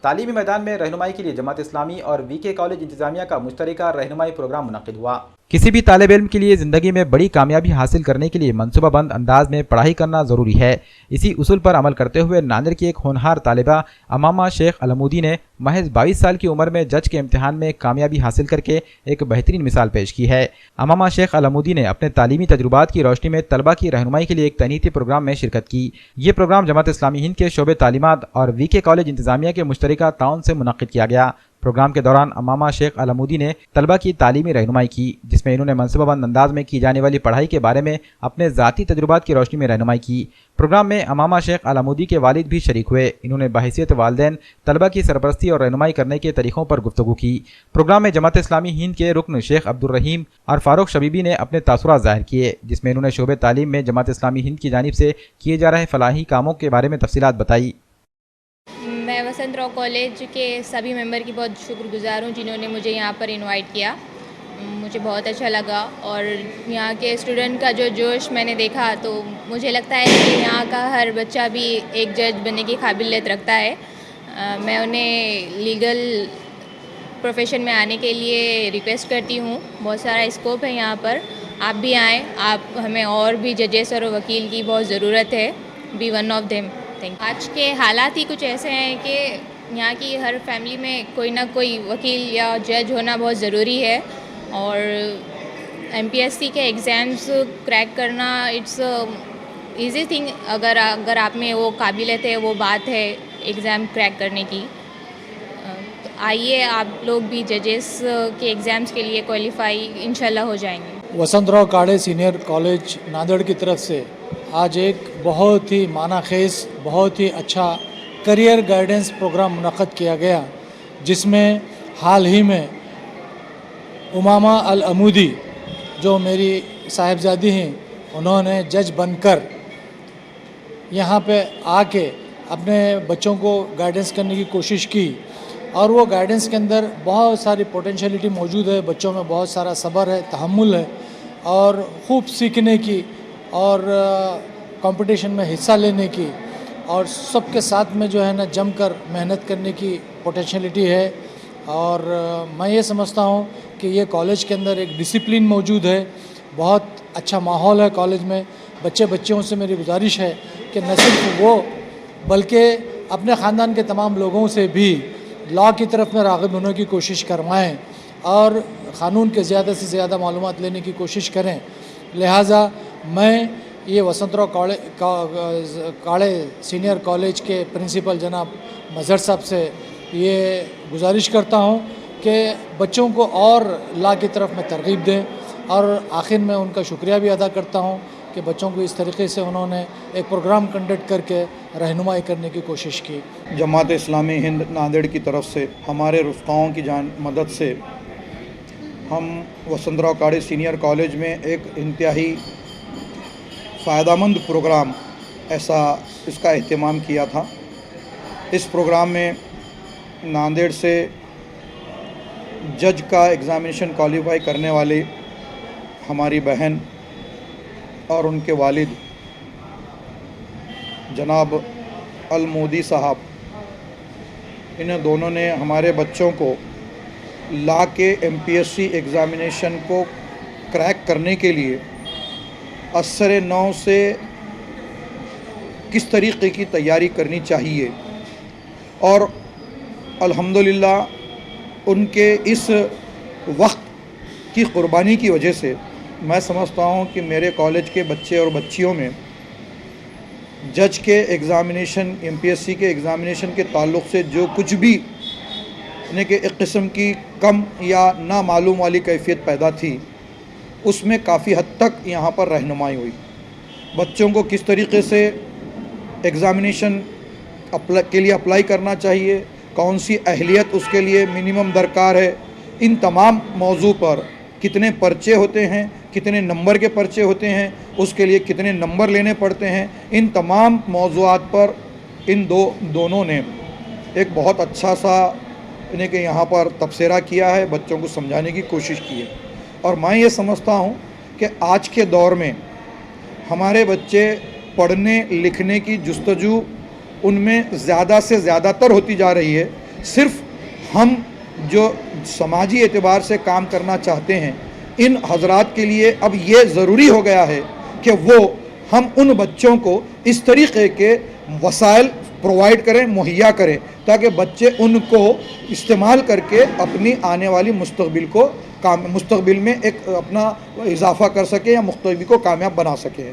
تعلیمی میدان میں رہنمائی کے لیے جماعت اسلامی اور وی کے کالج انتظامیہ کا مشترکہ رہنمائی پروگرام منعقد ہوا۔ کسی بھی طالب علم کے لیے زندگی میں بڑی کامیابی حاصل کرنے کے لیے منصوبہ بند انداز میں پڑھائی کرنا ضروری ہے۔ اسی اصول پر عمل کرتے ہوئے ناندیڑ کی ایک ہونہار طالبہ امامہ شیخ علمودی نے محض 22 سال کی عمر میں جج کے امتحان میں کامیابی حاصل کر کے ایک بہترین مثال پیش کی ہے۔ امامہ شیخ علمودی نے اپنے تعلیمی تجربات کی روشنی میں طلبہ کی رہنمائی کے لیے ایک تہنیتی پروگرام میں شرکت کی۔ یہ پروگرام جماعت اسلامی ہند کے شعبہ تعلیمات اور وی کے کالج انتظامیہ کے مشترکہ تعاون سے منعقد کیا گیا۔ پروگرام کے دوران امامہ شیخ علمودی نے طلبہ کی تعلیمی رہنمائی کی، جس میں انہوں نے منصوبہ بند انداز میں کی جانے والی پڑھائی کے بارے میں اپنے ذاتی تجربات کی روشنی میں رہنمائی کی۔ پروگرام میں امامہ شیخ علمودی کے والد بھی شریک ہوئے۔ انہوں نے بحیثیت والدین طلبہ کی سرپرستی اور رہنمائی کرنے کے طریقوں پر گفتگو کی۔ پروگرام میں جماعت اسلامی ہند کے رکن شیخ عبدالرحیم اور فاروق شبیبی نے اپنے تاثرات ظاہر کیے، جس میں انہوں نے شعبہ تعلیم میں جماعت اسلامی ہند کی جانب سے کیے جا رہے فلاحی کاموں کے بارے میں تفصیلات بتائی۔ میں وسنت راؤ کالج کے سبھی ممبر کی بہت شکر گزار ہوں جنہوں نے مجھے یہاں پر انوائٹ کیا۔ مجھے بہت اچھا لگا اور یہاں کے اسٹوڈنٹ کا جو جوش میں نے دیکھا تو مجھے لگتا ہے کہ یہاں کا ہر بچہ بھی ایک جج بننے کی قابلیت رکھتا ہے۔ میں انہیں لیگل پروفیشن میں آنے کے لیے ریکویسٹ کرتی ہوں۔ بہت سارا اسکوپ ہے یہاں پر، آپ بھی آئیں۔ ہمیں اور بھی ججز اور وکیل کی بہت ضرورت ہے، بی ون آف دیم۔ آج کے حالات ہی کچھ ایسے ہیں کہ یہاں کی ہر فیملی میں کوئی نہ کوئی وکیل یا جج ہونا بہت ضروری ہے، اور ایم پی ایس سی کے ایگزامس کریک کرنا اٹس ایزی تھنگ۔ اگر آپ میں وہ قابلیت ہے، وہ بات ہے ایگزام کریک کرنے کی، تو آئیے آپ لوگ بھی ججز کے ایگزامس کے لیے کوالیفائی انشاءاللہ ہو جائیں گے۔ وسنت راؤ کاڑے سینئر کالج ناندیڑ کی طرف سے آج ایک بہت ہی معنی خیز، بہت ہی اچھا کریئر گائیڈنس پروگرام منعقد کیا گیا، جس میں حال ہی میں امامہ العمودی جو میری صاحبزادی ہیں، انہوں نے جج بن کر یہاں پہ آ کے اپنے بچوں کو گائیڈنس کرنے کی کوشش کی، اور وہ گائیڈنس کے اندر بہت ساری پوٹینشیلٹی موجود ہے۔ بچوں میں بہت سارا صبر ہے، تحمل ہے، اور خوب سیکھنے کی اور کمپٹیشن میں حصہ لینے کی، اور سب کے ساتھ میں جو ہے نا جم کر محنت کرنے کی پوٹینشیلٹی ہے۔ اور میں یہ سمجھتا ہوں کہ یہ کالج کے اندر ایک ڈسپلن موجود ہے، بہت اچھا ماحول ہے کالج میں۔ بچیوں سے میری گزارش ہے کہ نہ صرف وہ بلکہ اپنے خاندان کے تمام لوگوں سے بھی لاء کی طرف میں راغب ہونے کی کوشش کروائیں اور قانون کے زیادہ سے زیادہ معلومات لینے کی کوشش کریں۔ لہٰذا میں یہ وسنت راؤ کاڑے سینئر کالج کے پرنسپل جناب مظہر صاحب سے یہ گزارش کرتا ہوں کہ بچوں کو اور لاء کی طرف میں ترغیب دیں، اور آخر میں ان کا شکریہ بھی ادا کرتا ہوں کہ بچوں کو اس طریقے سے انہوں نے ایک پروگرام کنڈکٹ کر کے رہنمائی کرنے کی کوشش کی۔ جماعت اسلامی ہند ناندیڑ کی طرف سے ہمارے رفقاؤں کی مدد سے ہم وسنت راؤ کاڑے سینئر کالج میں ایک انتہائی فائدہ مند پروگرام اس کا اہتمام کیا تھا۔ اس پروگرام میں ناندیڑ سے جج کا ایگزامینیشن کوالیفائی کرنے والے ہماری بہن اور ان کے والد جناب المودی صاحب، انہیں دونوں نے ہمارے بچوں کو لاء کے M P S C examination کو کریک کرنے کے لیے اثر نو سے کس طریقے کی تیاری کرنی چاہیے، اور الحمدللہ ان کے اس وقت کی قربانی کی وجہ سے میں سمجھتا ہوں کہ میرے کالج کے بچے اور بچیوں میں جج کے examination, M P S C کے ایگزامینیشن کے تعلق سے جو کچھ بھی یعنی کہ ایک قسم کی کم یا نامعلوم والی کیفیت پیدا تھی، اس میں کافی حد تک یہاں پر رہنمائی ہوئی۔ بچوں کو کس طریقے سے ایگزامینیشن کے لیے اپلائی کرنا چاہیے، کون سی اہلیت اس کے لیے منیمم درکار ہے، ان تمام موضوع پر کتنے پرچے ہوتے ہیں، کتنے نمبر کے پرچے ہوتے ہیں، اس کے لیے کتنے نمبر لینے پڑتے ہیں، ان تمام موضوعات پر ان دونوں نے ایک بہت اچھا سا یعنی کہ یہاں پر تبصرہ کیا ہے، بچوں کو سمجھانے کی کوشش کی ہے۔ اور میں یہ سمجھتا ہوں کہ آج کے دور میں ہمارے بچے پڑھنے لکھنے کی جستجو ان میں زیادہ سے زیادہ تر ہوتی جا رہی ہے، صرف ہم جو سماجی اعتبار سے کام کرنا چاہتے ہیں ان حضرات کے لیے اب یہ ضروری ہو گیا ہے کہ وہ ہم ان بچوں کو اس طریقے کے وسائل پرووائڈ کریں، مہیا کریں، تاکہ بچے ان کو استعمال کر کے اپنی آنے والی مستقبل میں ایک اپنا اضافہ کر سکیں یا مستقبل کو کامیاب بنا سکیں۔